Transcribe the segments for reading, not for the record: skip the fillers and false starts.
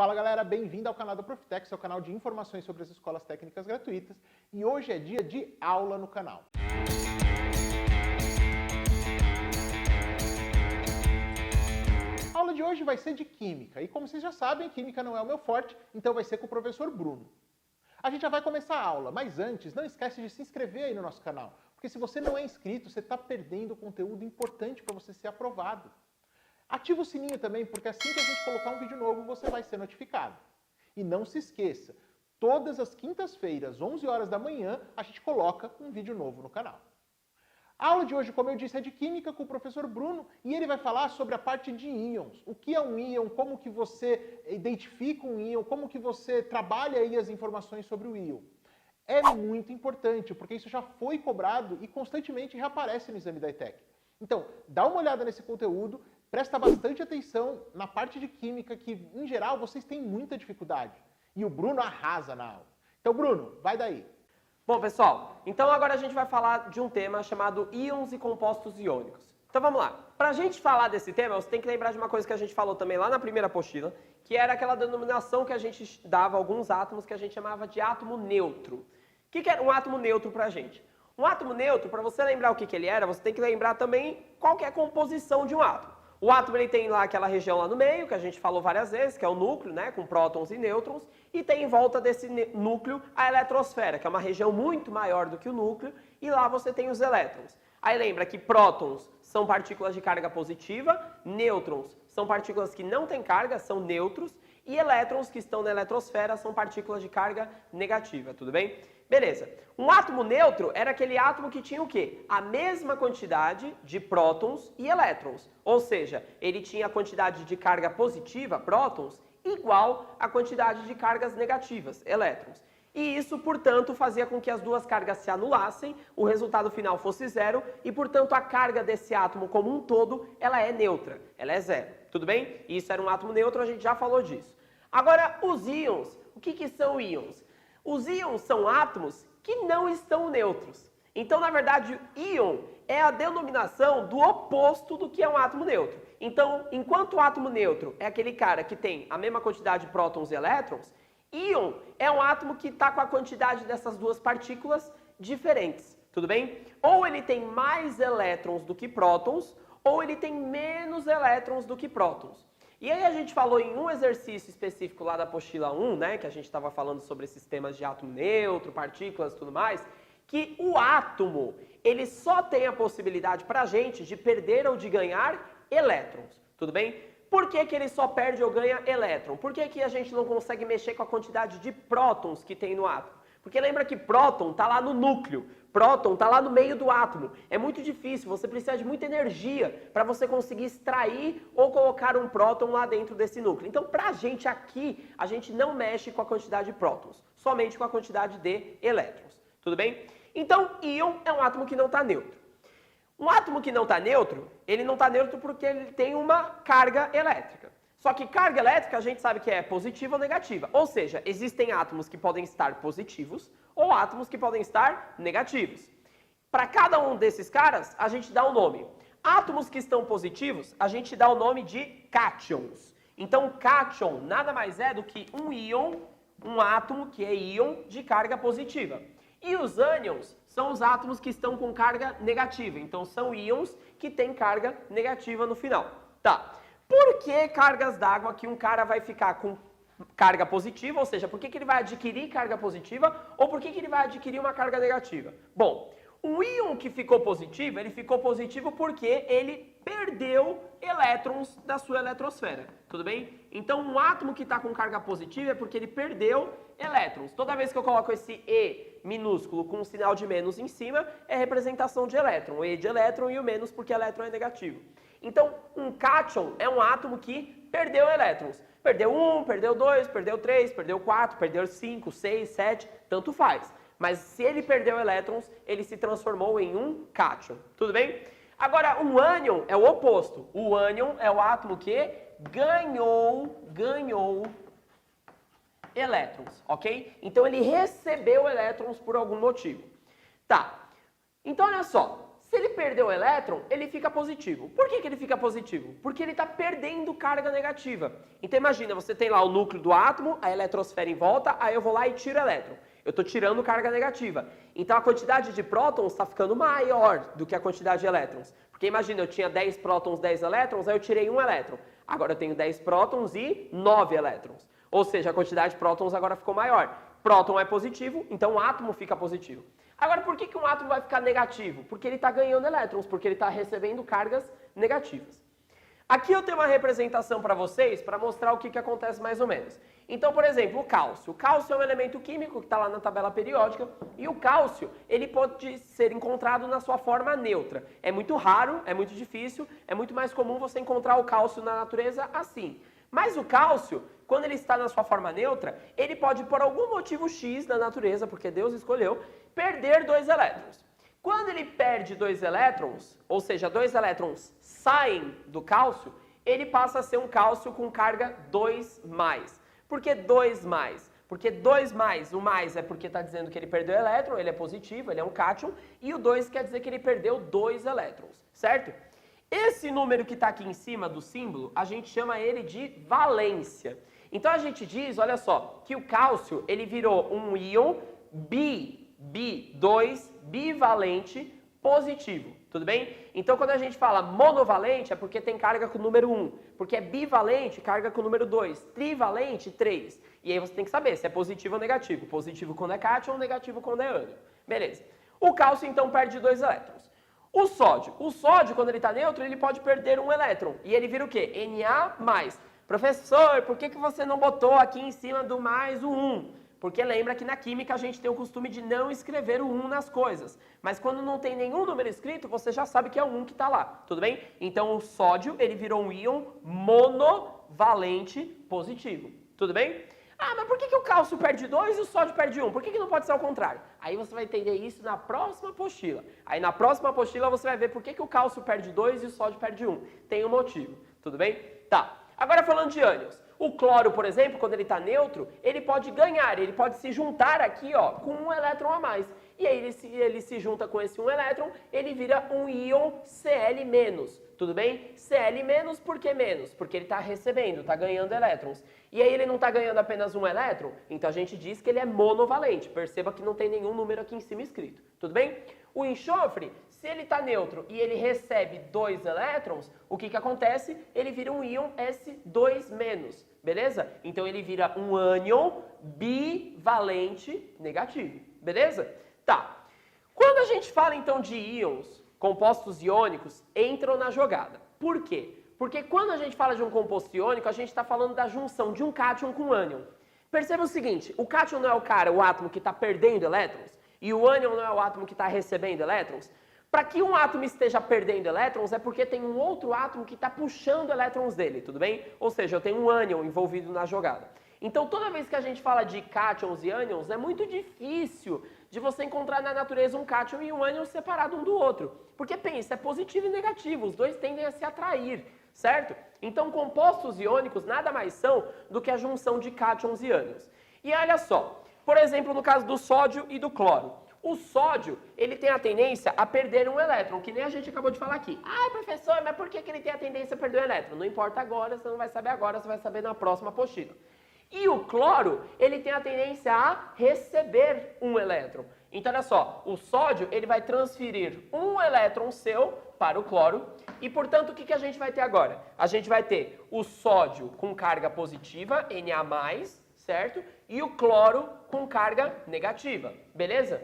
Fala galera, bem-vindo ao canal da Profitec, seu canal de informações sobre as escolas técnicas gratuitas, e hoje é dia de aula no canal. A aula de hoje vai ser de Química, e como vocês já sabem, Química não é o meu forte, então vai ser com o professor Bruno. A gente já vai começar a aula, mas antes, não esquece de se inscrever aí no nosso canal, porque se você não é inscrito, você está perdendo conteúdo importante para você ser aprovado. Ativa o sininho também, porque assim que a gente colocar um vídeo novo, você vai ser notificado. E não se esqueça, todas as quintas-feiras, 11 horas da manhã, a gente coloca um vídeo novo no canal. A aula de hoje, como eu disse, é de Química com o professor Bruno, e ele vai falar sobre a parte de íons. O que é um íon, como que você identifica um íon, como que você trabalha aí as informações sobre o íon. É muito importante, porque isso já foi cobrado e constantemente reaparece no exame da ETEC. Então, dá uma olhada nesse conteúdo, presta bastante atenção na parte de Química, que, em geral, vocês têm muita dificuldade. E o Bruno arrasa na aula. Então, Bruno, vai daí. Bom, pessoal, então agora a gente vai falar de um tema chamado íons e compostos iônicos. Então vamos lá. Para a gente falar desse tema, você tem que lembrar de uma coisa que a gente falou também lá na primeira apostila, que era aquela denominação que a gente dava a alguns átomos que a gente chamava de átomo neutro. O que era um átomo neutro para a gente? Um átomo neutro, para você lembrar o que ele era, você tem que lembrar também qual que é a composição de um átomo. O átomo ele tem lá aquela região lá no meio, que a gente falou várias vezes, que é o núcleo, né, com prótons e nêutrons, e tem em volta desse núcleo a eletrosfera, que é uma região muito maior do que o núcleo, e lá você tem os elétrons. Aí lembra que prótons são partículas de carga positiva, nêutrons são partículas que não têm carga, são nêutros, e elétrons que estão na eletrosfera são partículas de carga negativa, tudo bem? Beleza. Um átomo neutro era aquele átomo que tinha o quê? A mesma quantidade de prótons e elétrons. Ou seja, ele tinha a quantidade de carga positiva, prótons, igual à quantidade de cargas negativas, elétrons. E isso, portanto, fazia com que as duas cargas se anulassem, o resultado final fosse zero, e, portanto, a carga desse átomo como um todo, ela é neutra, ela é zero. Tudo bem? Isso era um átomo neutro, a gente já falou disso. Agora, os íons. O que são íons? Os íons são átomos que não estão neutros. Então, na verdade, íon é a denominação do oposto do que é um átomo neutro. Então, enquanto o átomo neutro é aquele cara que tem a mesma quantidade de prótons e elétrons, íon é um átomo que está com a quantidade dessas duas partículas diferentes. Tudo bem? Ou ele tem mais elétrons do que prótons, ou ele tem menos elétrons do que prótons. E aí a gente falou em um exercício específico lá da apostila 1, né, que a gente estava falando sobre esses temas de átomo neutro, partículas e tudo mais, que o átomo, ele só tem a possibilidade para a gente de perder ou de ganhar elétrons, tudo bem? Por que ele só perde ou ganha elétron? Por que a gente não consegue mexer com a quantidade de prótons que tem no átomo? Porque lembra que próton está lá no núcleo, próton está lá no meio do átomo. É muito difícil, você precisa de muita energia para você conseguir extrair ou colocar um próton lá dentro desse núcleo. Então, para a gente aqui, a gente não mexe com a quantidade de prótons, somente com a quantidade de elétrons. Tudo bem? Então, íon é um átomo que não está neutro. Um átomo que não está neutro, ele não está neutro porque ele tem uma carga elétrica. Só que carga elétrica a gente sabe que é positiva ou negativa. Ou seja, existem átomos que podem estar positivos ou átomos que podem estar negativos. Para cada um desses caras, a gente dá um nome. Átomos que estão positivos, a gente dá o nome de cátions. Então, cátion nada mais é do que um íon, um átomo que é íon de carga positiva. E os ânions são os átomos que estão com carga negativa. Então, são íons que têm carga negativa no final. Tá. Por que cargas d'água que um cara vai ficar com carga positiva? Ou seja, por que ele vai adquirir carga positiva ou por que ele vai adquirir uma carga negativa? Bom, o íon que ficou positivo, ele ficou positivo porque ele perdeu elétrons da sua eletrosfera. Tudo bem? Então, um átomo que está com carga positiva é porque ele perdeu elétrons. Toda vez que eu coloco esse E minúsculo com um sinal de menos em cima, é representação de elétron. O E de elétron e o menos porque elétron é negativo. Então, um cátion é um átomo que perdeu elétrons. Perdeu 1, perdeu 2, perdeu 3, perdeu 4, perdeu 5, 6, 7, tanto faz. Mas se ele perdeu elétrons, ele se transformou em um cátion. Tudo bem? Agora, um ânion é o oposto. O ânion é o átomo que ganhou elétrons, ok? Então, ele recebeu elétrons por algum motivo. Tá. Então, olha só. Se ele perder o elétron, ele fica positivo. Por que ele fica positivo? Porque ele está perdendo carga negativa. Então imagina, você tem lá o núcleo do átomo, a eletrosfera em volta, aí eu vou lá e tiro o elétron. Eu estou tirando carga negativa. Então a quantidade de prótons está ficando maior do que a quantidade de elétrons. Porque imagina, eu tinha 10 prótons, 10 elétrons, aí eu tirei um elétron. Agora eu tenho 10 prótons e 9 elétrons. Ou seja, a quantidade de prótons agora ficou maior. Próton é positivo, então o átomo fica positivo. Agora, por que um átomo vai ficar negativo? Porque ele está ganhando elétrons, porque ele está recebendo cargas negativas. Aqui eu tenho uma representação para vocês, para mostrar o que acontece mais ou menos. Então, por exemplo, o cálcio. O cálcio é um elemento químico que está lá na tabela periódica, e o cálcio, ele pode ser encontrado na sua forma neutra. É muito raro, é muito difícil, é muito mais comum você encontrar o cálcio na natureza assim. Mas o cálcio, quando ele está na sua forma neutra, ele pode, por algum motivo X na natureza, porque Deus escolheu, perder 2 elétrons. Quando ele perde 2 elétrons, ou seja, 2 elétrons saem do cálcio, ele passa a ser um cálcio com carga 2+. Por que 2+? Porque 2+, o mais é porque está dizendo que ele perdeu elétron, ele é positivo, ele é um cátion, e o 2 quer dizer que ele perdeu 2 elétrons, certo? Esse número que está aqui em cima do símbolo, a gente chama ele de valência. Então a gente diz, olha só, que o cálcio ele virou um íon Bi2 bivalente positivo, tudo bem? Então quando a gente fala monovalente é porque tem carga com o número 1, porque é bivalente, carga com o número 2, trivalente, 3. E aí você tem que saber se é positivo ou negativo. Positivo quando é cátion, negativo quando é ânion. Beleza. O cálcio então perde 2 elétrons. O sódio, quando ele está neutro, ele pode perder um elétron. E ele vira o quê? Na+. Professor, por que você não botou aqui em cima do mais o 1? Porque lembra que na química a gente tem o costume de não escrever o 1 nas coisas. Mas quando não tem nenhum número escrito, você já sabe que é o 1 que está lá. Tudo bem? Então o sódio, ele virou um íon monovalente positivo. Tudo bem? Ah, mas por que o cálcio perde 2 e o sódio perde 1? Por que não pode ser ao contrário? Aí você vai entender isso na próxima apostila. Aí na próxima apostila você vai ver por que o cálcio perde 2 e o sódio perde 1. Tem um motivo. Tudo bem? Tá. Agora falando de ânions. O cloro, por exemplo, quando ele está neutro, ele pode ganhar, ele pode se juntar aqui ó, com um elétron a mais. E aí ele se junta com esse um elétron, ele vira um íon Cl-. Tudo bem? Cl- por que menos? Porque ele está recebendo, está ganhando elétrons. E aí ele não está ganhando apenas um elétron, então a gente diz que ele é monovalente. Perceba que não tem nenhum número aqui em cima escrito. Tudo bem? O enxofre, se ele está neutro e ele recebe 2 elétrons, o que acontece? Ele vira um íon S2-. Beleza? Então ele vira um ânion bivalente negativo. Beleza? Tá. Quando a gente fala então de íons, compostos iônicos, entram na jogada. Por quê? Porque quando a gente fala de um composto iônico, a gente está falando da junção de um cátion com um ânion. Perceba o seguinte, o cátion não é o átomo que está perdendo elétrons, e o ânion não é o átomo que está recebendo elétrons. Para que um átomo esteja perdendo elétrons é porque tem um outro átomo que está puxando elétrons dele, tudo bem? Ou seja, eu tenho um ânion envolvido na jogada. Então, toda vez que a gente fala de cátions e ânions, é muito difícil de você encontrar na natureza um cátion e um ânion separado um do outro. Porque, pensa, é positivo e negativo, os dois tendem a se atrair, certo? Então, compostos iônicos nada mais são do que a junção de cátions e ânions. E olha só, por exemplo, no caso do sódio e do cloro. O sódio, ele tem a tendência a perder um elétron, que nem a gente acabou de falar aqui. Ah, professor, mas por que ele tem a tendência a perder um elétron? Não importa agora, você não vai saber agora, você vai saber na próxima apostila. E o cloro, ele tem a tendência a receber um elétron. Então, olha só, o sódio, ele vai transferir um elétron seu para o cloro. E, portanto, o que a gente vai ter agora? A gente vai ter o sódio com carga positiva, Na+, certo? E o cloro com carga negativa, beleza?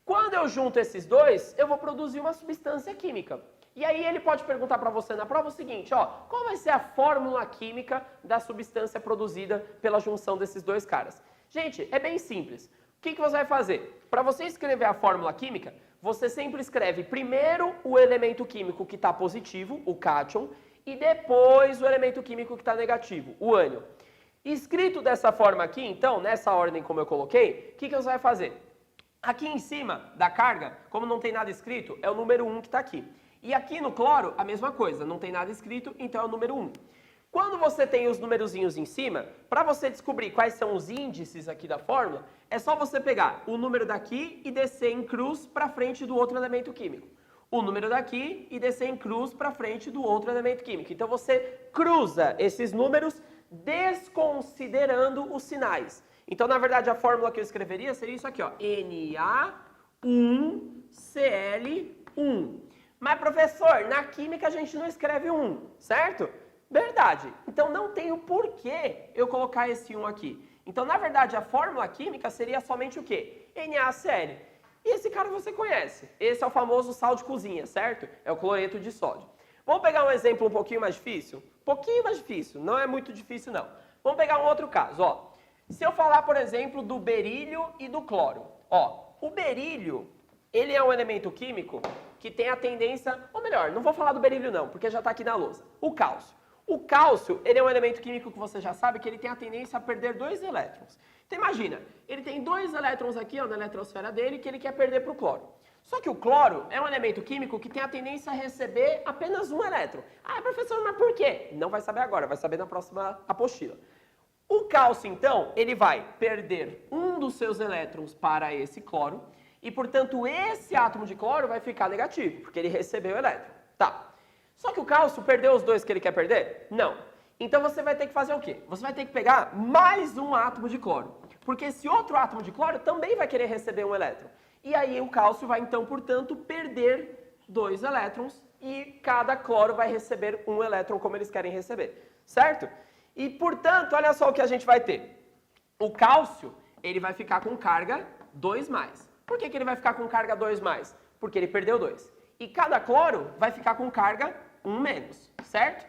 Quando eu junto esses dois, eu vou produzir uma substância química. E aí ele pode perguntar para você na prova o seguinte, ó, qual vai ser a fórmula química da substância produzida pela junção desses dois caras? Gente, é bem simples. O que você vai fazer? Para você escrever a fórmula química, você sempre escreve primeiro o elemento químico que está positivo, o cátion, e depois o elemento químico que está negativo, o ânion. Escrito dessa forma aqui, então, nessa ordem como eu coloquei, o que você vai fazer? Aqui em cima da carga, como não tem nada escrito, é o número 1 que está aqui. E aqui no cloro, a mesma coisa, não tem nada escrito, então é o número 1. Quando você tem os numerozinhos em cima, para você descobrir quais são os índices aqui da fórmula, é só você pegar o número daqui e descer em cruz para frente do outro elemento químico. o número daqui e descer em cruz para frente do outro elemento químico. Então você cruza esses números desconsiderando os sinais. Então, na verdade, a fórmula que eu escreveria seria isso aqui, ó, Na1Cl1. Mas, professor, na química a gente não escreve 1, certo? Verdade. Então, não tem o porquê eu colocar esse 1 aqui. Então, na verdade, a fórmula química seria somente o quê? NaCl. E esse cara você conhece. Esse é o famoso sal de cozinha, certo? É o cloreto de sódio. Vamos pegar um exemplo um pouquinho mais difícil? Um pouquinho mais difícil, não é muito difícil não. Vamos pegar um outro caso, ó. Se eu falar, por exemplo, do berílio e do cloro. Ó, o berílio, ele é um elemento químico que tem a tendência, ou melhor, não vou falar do berílio não, porque já está aqui na lousa. O cálcio. O cálcio, ele é um elemento químico que você já sabe que ele tem a tendência a perder 2 elétrons. Então imagina, ele tem 2 elétrons aqui ó, na eletrosfera dele que ele quer perder para o cloro. Só que o cloro é um elemento químico que tem a tendência a receber apenas 1 elétron. Ah, professor, mas por quê? Não vai saber agora, vai saber na próxima apostila. O cálcio, então, ele vai perder um dos seus elétrons para esse cloro e, portanto, esse átomo de cloro vai ficar negativo, porque ele recebeu o elétron. Tá. Só que o cálcio perdeu os 2 que ele quer perder? Não. Então você vai ter que fazer o quê? Você vai ter que pegar mais um átomo de cloro, porque esse outro átomo de cloro também vai querer receber um elétron. E aí o cálcio vai, então, portanto, perder 2 elétrons e cada cloro vai receber 1 elétron como eles querem receber, certo? E, portanto, olha só o que a gente vai ter. O cálcio, ele vai ficar com carga 2+. Por que ele vai ficar com carga 2+? Porque ele perdeu 2. E cada cloro vai ficar com carga 1-, certo?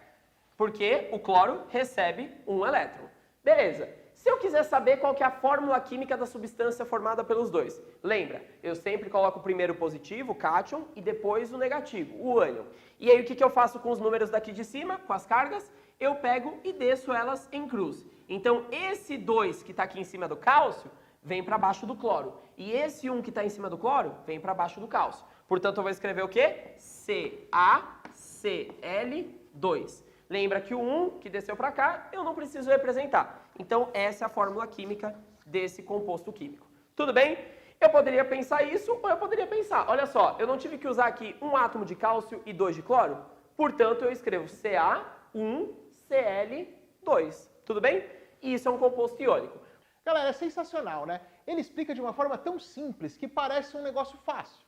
Porque o cloro recebe 1 elétron. Beleza. Se eu quiser saber qual que é a fórmula química da substância formada pelos dois, lembra, eu sempre coloco primeiro o positivo, o cátion, e depois o negativo, o ânion. E aí o que eu faço com os números daqui de cima, com as cargas? Eu pego e desço elas em cruz. Então esse 2 que está aqui em cima do cálcio, vem para baixo do cloro. E esse 1 que está em cima do cloro, vem para baixo do cálcio. Portanto, eu vou escrever o quê? CaCl2. Lembra que o 1 que desceu para cá, eu não preciso representar. Então, essa é a fórmula química desse composto químico. Tudo bem? Eu poderia pensar isso ou eu poderia pensar, olha só, eu não tive que usar aqui um átomo de cálcio e 2 de cloro? Portanto, eu escrevo Ca1Cl2. Tudo bem? E isso é um composto iônico. Galera, é sensacional, né? Ele explica de uma forma tão simples que parece um negócio fácil.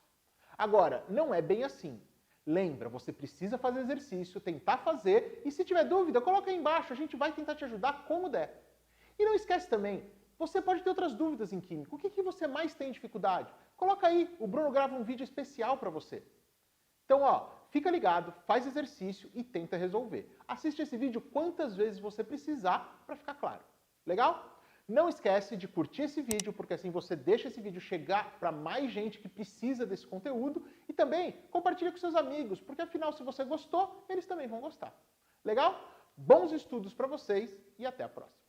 Agora, não é bem assim. Lembra, você precisa fazer exercício, tentar fazer, e se tiver dúvida, coloca aí embaixo, a gente vai tentar te ajudar como der. E não esquece também, você pode ter outras dúvidas em química. O que você mais tem dificuldade? Coloca aí, o Bruno grava um vídeo especial para você. Então, ó, fica ligado, faz exercício e tenta resolver. Assiste esse vídeo quantas vezes você precisar para ficar claro. Legal? Não esquece de curtir esse vídeo, porque assim você deixa esse vídeo chegar para mais gente que precisa desse conteúdo e também compartilha com seus amigos, porque afinal, se você gostou, eles também vão gostar. Legal? Bons estudos para vocês e até a próxima.